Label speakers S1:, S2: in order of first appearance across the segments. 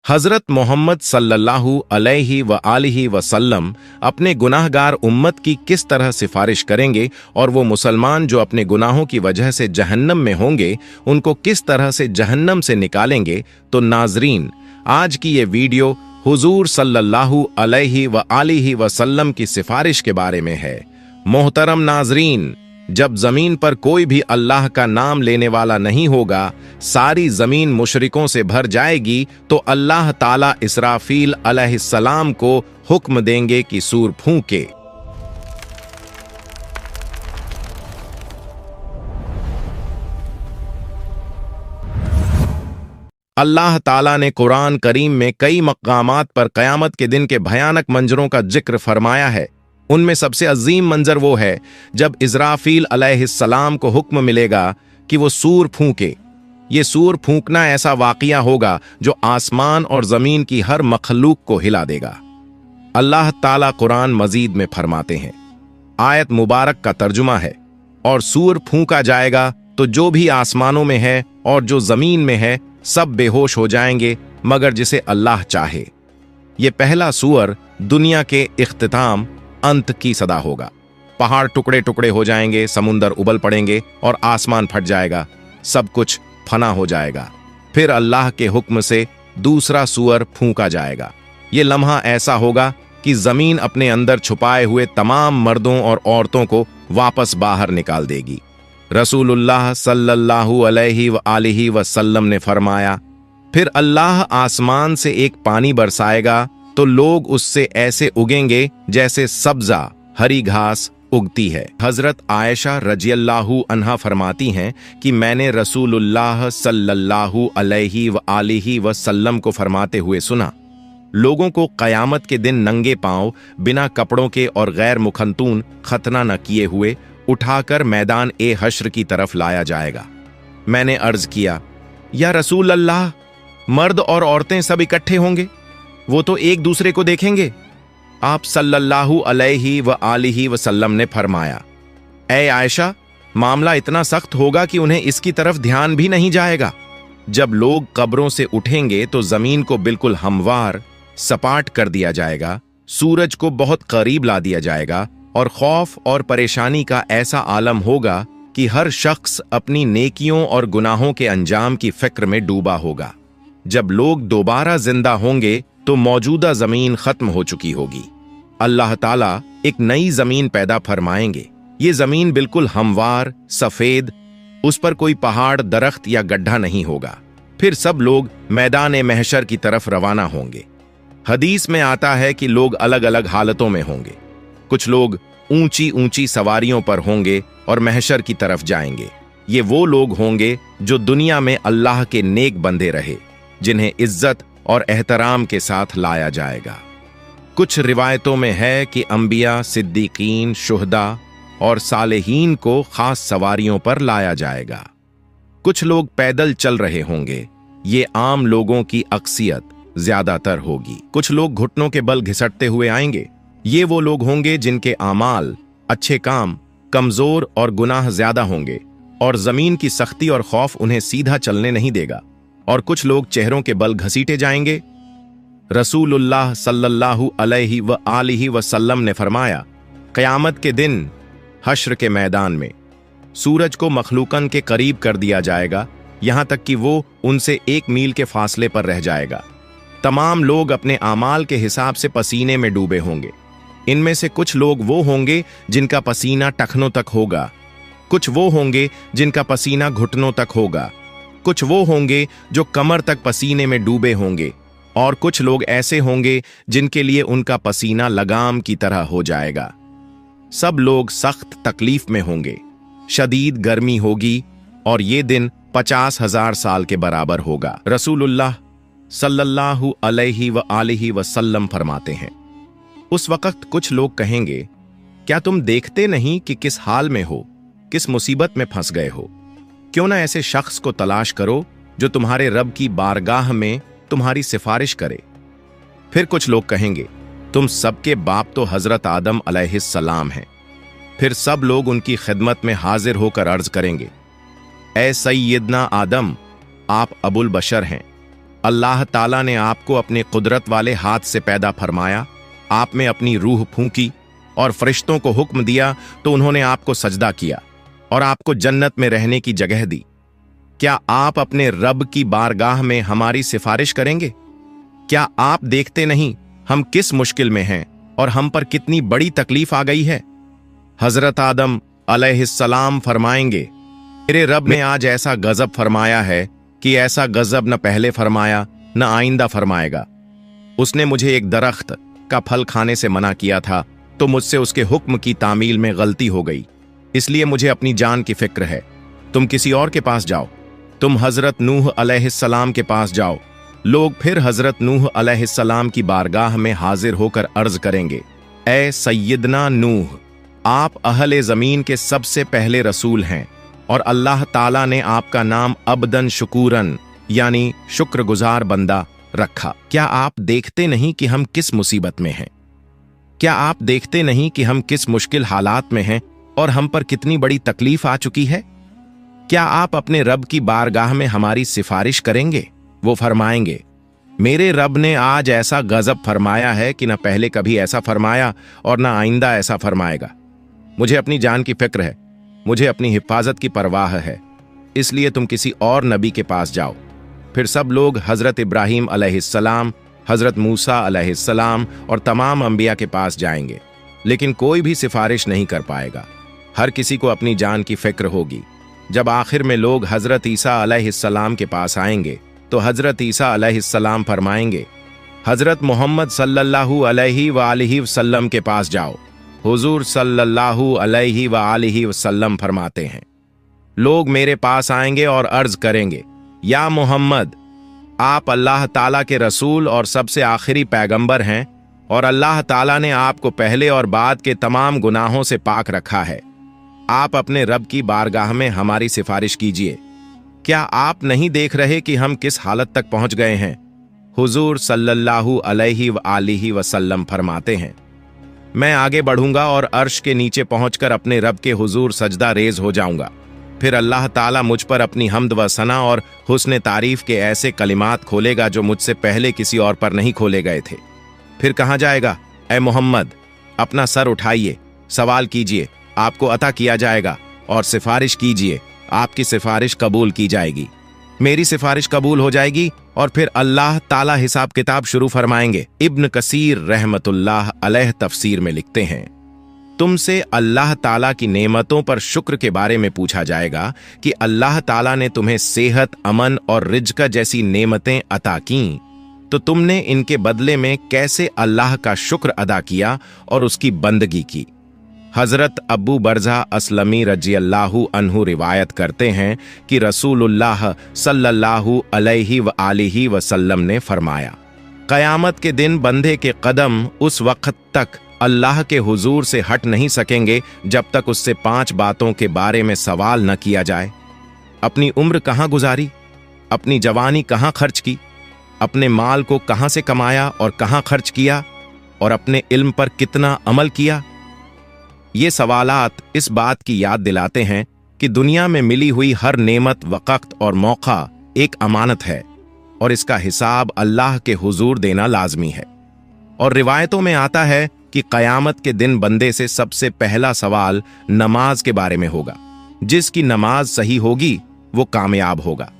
S1: हजरत मोहम्मद सल्लल्लाहु अलैहि व आलिहि वसल्लम अपने गुनाहगार उम्मत की किस तरह सिफारिश करेंगे और वो मुसलमान जो अपने गुनाहों की वजह से जहन्नम में होंगे उनको किस तरह से जहन्नम से निकालेंगे। तो नाजरीन, आज की ये वीडियो हुजूर सल्लल्लाहु अलैहि व आलिहि वसल्लम की सिफारिश के बारे में है। मोहतरम नाजरीन, जब जमीन पर कोई भी अल्लाह का नाम लेने वाला नहीं होगा, सारी जमीन मुशरिकों से भर जाएगी, तो अल्लाह ताला इसराफील अलैहिस्सलाम को हुक्म देंगे कि सूर फूंके। अल्लाह ताला ने कुरान करीम में कई मकामात पर कयामत के दिन के भयानक मंजरों का जिक्र फरमाया है। उनमें सबसे अजीम मंजर वो है जब इज़राफील अलैहिस्सलाम को हुक्म मिलेगा कि वो सूर फूंके। ये सूर फूंकना ऐसा वाक़िया होगा जो आसमान और ज़मीन की हर मखलूक को हिला देगा। अल्लाह ताला कुरान मजीद में फरमाते हैं, आयत मुबारक का तर्जुमा है, और सूर फूंका जाएगा तो जो भी आसमानों में है और जो ज़मीन में है सब बेहोश हो जाएंगे मगर जिसे अल्लाह चाहे। ये पहला सूअर दुनिया के इख्तिताम अंत की सदा होगा। पहाड़ टुकड़े टुकड़े हो जाएंगे, समुंदर उबल पड़ेंगे और आसमान फट जाएगा, सब कुछ फना हो जाएगा। फिर अल्लाह के हुक्म से दूसरा सूअर फूंका जाएगा। ये लम्हा ऐसा होगा कि जमीन अपने अंदर छुपाए हुए तमाम मर्दों और औरतों को वापस बाहर निकाल देगी। रसूलुल्लाह सल्लल्लाहु अलैहि व आलिहि वसल्लम ने फरमाया, फिर अल्लाह आसमान से एक पानी बरसाएगा तो लोग उससे ऐसे उगेंगे जैसे सब्जा हरी घास उगती है। हजरत आयशा रजियल्लाहु अन्हा फरमाती हैं कि मैंने रसूलुल्लाह सल्लल्लाहु अलैहि व आलिहि वसल्लम को फरमाते हुए सुना, लोगों को कयामत के दिन नंगे पांव बिना कपड़ों के और गैर मुखंतून खतना न किए हुए उठाकर मैदान ए हश्र की तरफ लाया जाएगा। मैंने अर्ज किया, या रसूल अल्लाह, मर्द और औरतें सब इकट्ठे होंगे, वो तो एक दूसरे को देखेंगे। आप सल्लल्लाहु अलैहि व आलिहि वसल्लम ने फरमाया, ऐ आयशा, मामला इतना सख्त होगा कि उन्हें इसकी तरफ ध्यान भी नहीं जाएगा। जब लोग कब्रों से उठेंगे तो जमीन को बिल्कुल हमवार सपाट कर दिया जाएगा, सूरज को बहुत करीब ला दिया जाएगा और खौफ और परेशानी का ऐसा आलम होगा कि हर शख्स अपनी नेकियों और गुनाहों के अंजाम की फिक्र में डूबा होगा। जब लोग दोबारा जिंदा होंगे तो मौजूदा जमीन खत्म हो चुकी होगी। अल्लाह ताला एक नई जमीन पैदा फरमाएंगे। ये जमीन बिल्कुल हमवार सफेद, उस पर कोई पहाड़ दरख्त या गड्ढा नहीं होगा। फिर सब लोग मैदान महशर की तरफ रवाना होंगे। हदीस में आता है कि लोग अलग अलग हालतों में होंगे। कुछ लोग ऊंची ऊंची सवारियों पर होंगे और महशर की तरफ जाएंगे। ये वो लोग होंगे जो दुनिया में अल्लाह के नेक बंदे रहे, जिन्हें इज्जत और एहतराम के साथ लाया जाएगा। कुछ रिवायतों में है कि अंबिया, सिद्दीकीन, शुहदा और सालेहीन को खास सवारियों पर लाया जाएगा। कुछ लोग पैदल चल रहे होंगे। ये आम लोगों की अक्सियत ज्यादातर होगी। कुछ लोग घुटनों के बल घिसटते हुए आएंगे। ये वो लोग होंगे जिनके आमाल, अच्छे काम कमजोर और गुनाह ज्यादा होंगे और जमीन की सख्ती और खौफ उन्हें सीधा चलने नहीं देगा। और कुछ लोग चेहरों के बल घसीटे जाएंगे। रसूलुल्लाह सल्लल्लाहु अलैहि व आलिहि वसल्लम ने फरमाया, क़यामत के दिन हश्र के मैदान में सूरज को मखलूकन के करीब कर दिया जाएगा, यहां तक कि वो उनसे 1 मील के फासले पर रह जाएगा। तमाम लोग अपने आमाल के हिसाब से पसीने में डूबे होंगे। इनमें से कुछ लोग वो होंगे जिनका पसीना टखनों तक होगा, कुछ वो होंगे जिनका पसीना घुटनों तक होगा, कुछ वो होंगे जो कमर तक पसीने में डूबे होंगे, और कुछ लोग ऐसे होंगे जिनके लिए उनका पसीना लगाम की तरह हो जाएगा। सब लोग सख्त तकलीफ में होंगे, शदीद गर्मी होगी और ये दिन 50,000 साल के बराबर होगा। रसूलुल्लाह सल्लल्लाहु अलैहि व आलिहि वसल्लम फरमाते हैं, उस वक्त कुछ लोग कहेंगे, क्या तुम देखते नहीं कि किस हाल में हो, किस मुसीबत में फंस गए हो? क्यों ना ऐसे शख्स को तलाश करो जो तुम्हारे रब की बारगाह में तुम्हारी सिफारिश करे। फिर कुछ लोग कहेंगे, तुम सबके बाप तो हजरत आदम अलैहिस्सलाम हैं। फिर सब लोग उनकी खिदमत में हाजिर होकर अर्ज करेंगे, ए सैयदना आदम, आप अबुल बशर हैं। अल्लाह ताला ने आपको अपने कुदरत वाले हाथ से पैदा फरमाया, आप में अपनी रूह फूंकी और फरिश्तों को हुक्म दिया तो उन्होंने आपको सजदा किया और आपको जन्नत में रहने की जगह दी। क्या आप अपने रब की बारगाह में हमारी सिफारिश करेंगे? क्या आप देखते नहीं हम किस मुश्किल में हैं और हम पर कितनी बड़ी तकलीफ आ गई है? हजरत आदम अलैहिस्सलाम फरमाएंगे, मेरे रब ने आज ऐसा गजब फरमाया है कि ऐसा गजब न पहले फरमाया न आइंदा फरमाएगा। उसने मुझे एक दरख्त का फल खाने से मना किया था तो मुझसे उसके हुक्म की तामील में गलती हो गई, इसलिए मुझे अपनी जान की फिक्र है। तुम किसी और के पास जाओ, तुम हजरत नूह अलैहिस्सलाम के पास जाओ। लोग फिर हजरत नूह अलैहिस्सलाम की बारगाह में हाजिर होकर अर्ज करेंगे, ए सैयदना नूह, आप अहले जमीन के सबसे पहले रसूल हैं और अल्लाह ताला ने आपका नाम अब्दन शुकूरन यानी शुक्रगुजार बंदा रखा। क्या आप देखते नहीं कि हम किस मुसीबत में हैं? क्या आप देखते नहीं कि हम किस मुश्किल हालात में हैं और हम पर कितनी बड़ी तकलीफ आ चुकी है? क्या आप अपने रब की बारगाह में हमारी सिफारिश करेंगे? वो फरमाएंगे, मेरे रब ने आज ऐसा गजब फरमाया है कि न पहले कभी ऐसा फरमाया और न आइंदा ऐसा फरमाएगा। मुझे अपनी जान की फिक्र है, मुझे अपनी हिफाजत की परवाह है, इसलिए तुम किसी और नबी के पास जाओ। फिर सब लोग हजरत इब्राहीम अलैहिस्सलाम, हजरत मूसा अलैहिस्सलाम और तमाम अंबिया के पास जाएंगे, लेकिन कोई भी सिफारिश नहीं कर पाएगा। हर किसी को अपनी जान की फिक्र होगी। जब आखिर में लोग हजरत ईसा अलैहिस्सलाम के पास आएंगे तो हजरत ईसा अलैहिस्सलाम फरमाएंगे, हजरत मोहम्मद सल्लल्लाहु अलैहि वालिहि वसल्लम के पास जाओ। हुजूर सल्लल्लाहु अलैहि वालिहि वसल्लम फरमाते हैं, लोग मेरे पास आएंगे और अर्ज करेंगे, या मोहम्मद, आप अल्लाह ताला के रसूल और सबसे आखिरी पैगंबर हैं और अल्लाह ताला ने आपको पहले और बाद के तमाम गुनाहों से पाक रखा है। आप अपने रब की बारगाह में हमारी सिफारिश कीजिए। क्या आप नहीं देख रहे कि हम किस हालत तक पहुंच गए हैं? हुजूर सल्लल्लाहु अलैहि वालिहि वसल्लम फरमाते हैं, मैं आगे बढ़ूंगा और अर्श के नीचे पहुंचकर अपने रब के हुजूर सजदा रेज हो जाऊंगा। फिर अल्लाह ताला मुझ पर अपनी हम्द व सना और हुस्न तारीफ के ऐसे कलिमात खोलेगा जो मुझसे पहले किसी और पर नहीं खोले गए थे। फिर कहा जाएगा, ए मोहम्मद, अपना सर उठाइए, सवाल कीजिए, आपको अता किया जाएगा, और सिफारिश कीजिए, आपकी सिफारिश कबूल की जाएगी। मेरी सिफारिश कबूल हो जाएगी और फिर अल्लाह ताला हिसाब किताब शुरू फरमाएंगे। इब्न कसीर रहमतुल्लाह अलैह तफसीर में लिखते हैं, तुमसे अल्लाह ताला की नेमतों पर शुक्र के बारे में पूछा जाएगा कि अल्लाह ताला ने तुम्हें सेहत, अमन और रिज्क जैसी नेमतें अता कीं, तो तुमने इनके बदले में कैसे अल्लाह का शुक्र अदा किया और उसकी बंदगी की। हजरत अबू बरज़ा असलमी रज़ियल्लाहु अन्हु रिवायत करते हैं कि रसूलुल्लाह सल्लल्लाहु अलैहि वालिहि वसल्लम ने फरमाया, क़यामत के दिन बंदे के कदम उस वक्त तक अल्लाह के हुजूर से हट नहीं सकेंगे जब तक उससे 5 बातों के बारे में सवाल न किया जाए। अपनी उम्र कहाँ गुजारी, अपनी जवानी कहाँ खर्च की, अपने माल को कहाँ से कमाया और कहाँ खर्च किया, और अपने इल्म पर कितना अमल किया। ये सवालात इस बात की याद दिलाते हैं कि दुनिया में मिली हुई हर नेमत, वक़्त और मौका एक अमानत है और इसका हिसाब अल्लाह के हुजूर देना लाजमी है। और रिवायतों में आता है कि क़यामत के दिन बंदे से सबसे पहला सवाल नमाज के बारे में होगा। जिसकी नमाज सही होगी वो कामयाब होगा।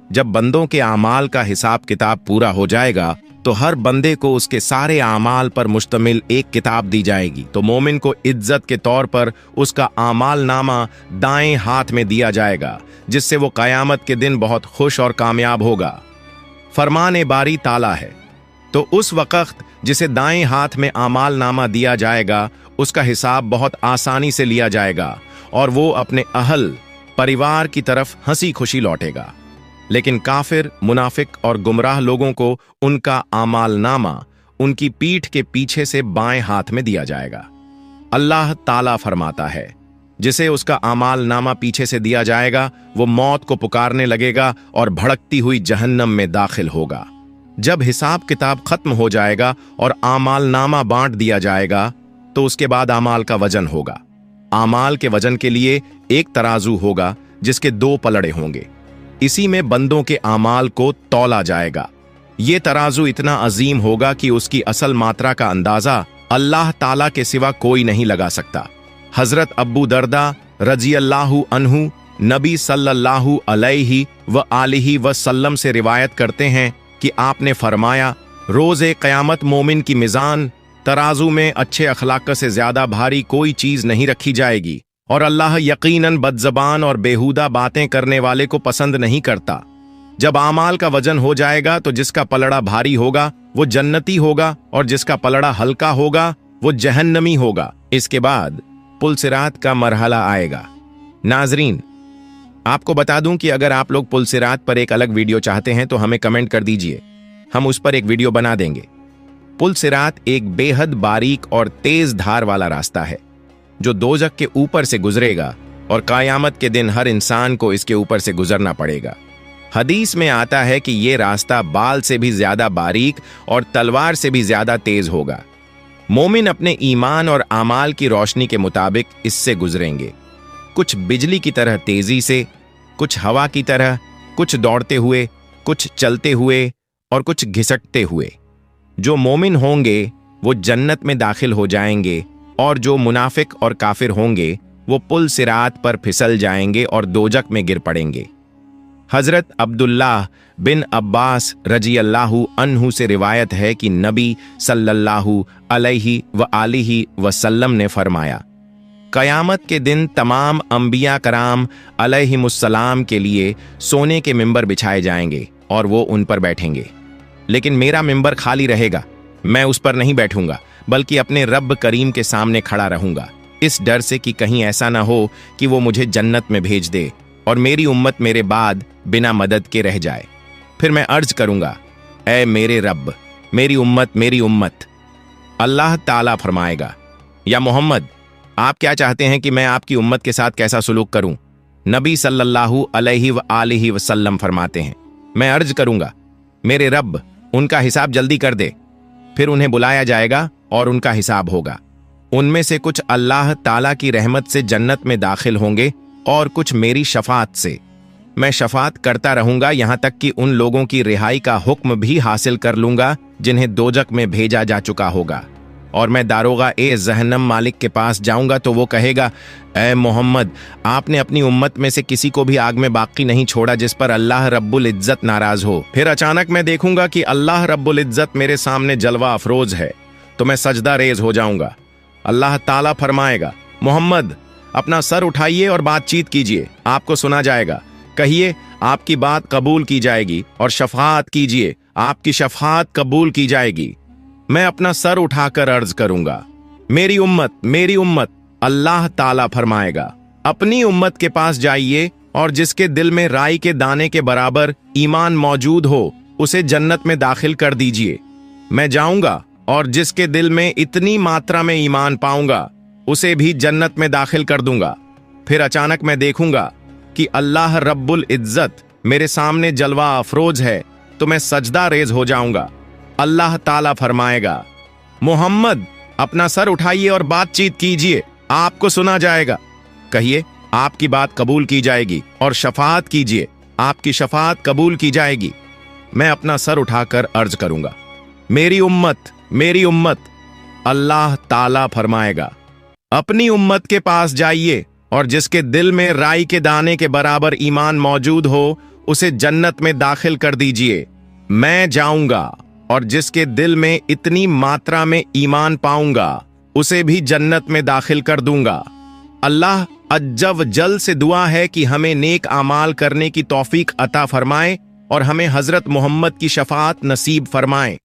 S1: जब बंदों के आमाल का हिसाब किताब पूरा हो जाएगा तो हर बंदे को उसके सारे आमाल पर मुश्तमिल एक किताब दी जाएगी। तो मोमिन को इज्जत के तौर पर उसका आमाल नामा दाएं हाथ में दिया जाएगा, जिससे वो क़यामत के दिन बहुत खुश और कामयाब होगा। फरमान बारी ताला है, तो उस वक़्त जिसे दाएं हाथ में आमाल नामा दिया जाएगा उसका हिसाब बहुत आसानी से लिया जाएगा और वो अपने अहल परिवार की तरफ हंसी खुशी लौटेगा। लेकिन काफिर, मुनाफिक और गुमराह लोगों को उनका आमाल नामा उनकी पीठ के पीछे से बाएं हाथ में दिया जाएगा। अल्लाह ताला फरमाता है, जिसे उसका आमाल नामा पीछे से दिया जाएगा वो मौत को पुकारने लगेगा और भड़कती हुई जहन्नम में दाखिल होगा। जब हिसाब किताब खत्म हो जाएगा और आमाल नामा बांट दिया जाएगा तो उसके बाद आमाल का वजन होगा। आमाल के वजन के लिए एक तराजू होगा जिसके 2 पलड़े होंगे। इसी में बंदों के आमाल को तौला जाएगा। ये तराजू इतना अजीम होगा कि उसकी असल मात्रा का अंदाजा अल्लाह ताला के सिवा कोई नहीं लगा सकता। हजरत अब्बू दर्दा रजी अल्लाहु अन्हु नबी सल्लल्लाहु अलैहि व आलिहि वसल्लम से रिवायत करते हैं कि आपने फरमाया, रोज़े क़यामत मोमिन की मिज़ान तराजू में अच्छे अखलाक से ज्यादा भारी कोई चीज नहीं रखी जाएगी, और अल्लाह यकीनन बदज़बान और बेहुदा बातें करने वाले को पसंद नहीं करता। जब आमाल का वजन हो जाएगा तो जिसका पलड़ा भारी होगा वो जन्नती होगा और जिसका पलड़ा हल्का होगा वो जहन्नमी होगा। इसके बाद पुलसिरात का मरहला आएगा। नाजरीन, आपको बता दूं कि अगर आप लोग पुलसिरात पर एक अलग वीडियो चाहते हैं तो हमें कमेंट कर दीजिए, हम उस पर एक वीडियो बना देंगे। पुलसिरात एक बेहद बारीक और तेज धार वाला रास्ता है जो दोजख के ऊपर से गुजरेगा और क़यामत के दिन हर इंसान को इसके ऊपर से गुजरना पड़ेगा। हदीस में आता है कि ये रास्ता बाल से भी ज्यादा बारीक और तलवार से भी ज्यादा तेज होगा। मोमिन अपने ईमान और आमाल की रोशनी के मुताबिक इससे गुजरेंगे, कुछ बिजली की तरह तेजी से, कुछ हवा की तरह, कुछ दौड़ते हुए, कुछ चलते हुए और कुछ घिसटते हुए। जो मोमिन होंगे वो जन्नत में दाखिल हो जाएंगे और जो मुनाफिक और काफिर होंगे वो पुल सिरात पर फिसल जाएंगे और दोजक में गिर पड़ेंगे। हजरत अब्दुल्लाह बिन अब्बास रजी अल्लाहु अन्हु से रिवायत है कि नबी सल्लल्लाहु अलैहि व आलिहि वसल्लम ने फरमाया, कयामत के दिन तमाम अंबिया कराम अलैहिमुस्सलाम के लिए सोने के मिंबर बिछाए जाएंगे और वो उन पर बैठेंगे, लेकिन मेरा मिंबर खाली रहेगा। मैं उस पर नहीं बैठूंगा बल्कि अपने रब करीम के सामने खड़ा रहूंगा, इस डर से कि कहीं ऐसा ना हो कि वो मुझे जन्नत में भेज दे और मेरी उम्मत मेरे बाद बिना मदद के रह जाए। फिर मैं अर्ज करूंगा, ऐ मेरे रब, मेरी उम्मत। अल्लाह ताला फरमाएगा, या मोहम्मद, आप क्या चाहते हैं कि मैं आपकी उम्मत के साथ कैसा सुलूक करूं? नबी सल्लल्लाहु अलैहि व आलिहि वसल्लम फरमाते हैं, मैं अर्ज करूंगा, मेरे रब, उनका हिसाब जल्दी कर दे। फिर उन्हें बुलाया जाएगा और उनका हिसाब होगा। उनमें से कुछ अल्लाह ताला की रहमत से जन्नत में दाखिल होंगे और कुछ मेरी शफात से। मैं शफात करता रहूंगा यहां तक कि उन लोगों की रिहाई का हुक्म भी हासिल कर लूंगा जिन्हें दोजक में भेजा जा चुका होगा। और मैं दारोगा ए जहन्नम मालिक के पास जाऊंगा तो वो कहेगा, ऐ मोहम्मद, आपने अपनी उम्मत में से किसी को भी आग में बाकी नहीं छोड़ा जिस पर अल्लाह रब्बुल इज्जत नाराज हो। फिर अचानक मैं देखूंगा कि अल्लाह रब्बुल इज्जत मेरे सामने जलवा अफरोज है, तो मैं सजदा रेज हो जाऊंगा। अल्लाह ताला फरमाएगा, मोहम्मद, अपना सर उठाइए और बातचीत कीजिए, आपको सुना जाएगा। कहिए, आपकी बात कबूल की जाएगी, और शफात कीजिए, आपकी शफात कबूल की जाएगी। मैं अपना सर उठाकर अर्ज करूंगा, मेरी उम्मत। अल्लाह ताला फरमाएगा, अपनी उम्मत के पास जाइए और जिसके दिल में राई के दाने के बराबर ईमान मौजूद हो उसे जन्नत में दाखिल कर दीजिए। मैं जाऊंगा और जिसके दिल में इतनी मात्रा में ईमान पाऊंगा उसे भी जन्नत में दाखिल कर दूंगा। फिर अचानक मैं देखूंगा कि अल्लाह रब्बुल इज्जत मेरे सामने जलवा अफरोज है, तो मैं सजदा रेज हो जाऊंगा। अल्लाह ताला फरमाएगा, मोहम्मद, अपना सर उठाइए और बातचीत कीजिए, आपको सुना जाएगा। कहिए, आपकी बात कबूल की जाएगी, और शफात कीजिए, आपकी शफात कबूल की जाएगी। मैं अपना सर उठाकर अर्ज करूंगा, मेरी उम्मत। अल्लाह ताला फरमाएगा, अपनी उम्मत के पास जाइए और जिसके दिल में राई के दाने के बराबर ईमान मौजूद हो उसे जन्नत में दाखिल कर दीजिए। मैं जाऊंगा और जिसके दिल में इतनी मात्रा में ईमान पाऊंगा उसे भी जन्नत में दाखिल कर दूंगा। अल्लाह अज्जव जल से दुआ है कि हमें नेक आमाल करने की तौफीक अता फरमाए और हमें हजरत मोहम्मद की शफात नसीब फरमाए।